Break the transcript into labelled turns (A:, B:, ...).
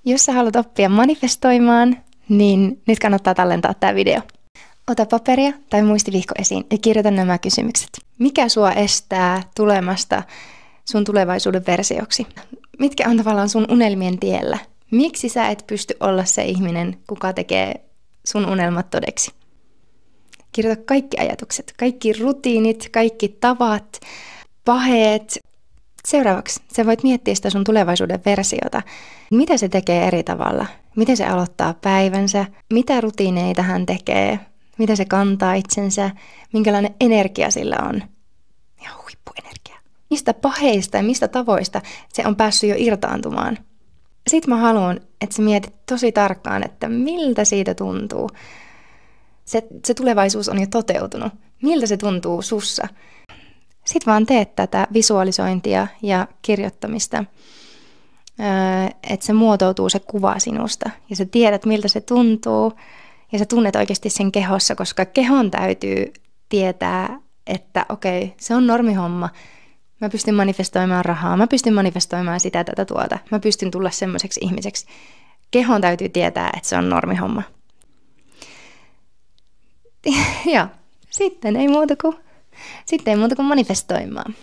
A: Jos sä haluat oppia manifestoimaan, niin nyt kannattaa tallentaa tämä video. Ota paperia tai muistivihko esiin ja kirjoita nämä kysymykset. Mikä sua estää tulemasta sun tulevaisuuden versioksi? Mitkä on tavallaan sun unelmien tiellä? Miksi sä et pysty olla se ihminen, kuka tekee sun unelmat todeksi? Kirjoita kaikki ajatukset, kaikki rutiinit, kaikki tavat, paheet. Seuraavaksi sä voit miettiä sitä sun tulevaisuuden versiota. Mitä se tekee eri tavalla? Miten se aloittaa päivänsä? Mitä rutiineita hän tekee? Mitä se kantaa itsensä? Minkälainen energia sillä on? Ihan huippuenergia. Mistä paheista ja mistä tavoista se on päässyt jo irtaantumaan? Sitten mä haluan, että sä mietit tosi tarkkaan, että miltä siitä tuntuu. Se tulevaisuus on jo toteutunut. Miltä se tuntuu sussa? Sitten vaan teet tätä visualisointia ja kirjoittamista, että se muotoutuu se kuva sinusta. Ja sä tiedät, miltä se tuntuu, ja sä tunnet oikeasti sen kehossa, koska kehon täytyy tietää, että okei, se on normihomma. Mä pystyn manifestoimaan rahaa, mä pystyn manifestoimaan sitä, tätä, tuota. Mä pystyn tulla semmoiseksi ihmiseksi. Kehon täytyy tietää, että se on normihomma. Ja sitten ei muuta kuin manifestoimaan.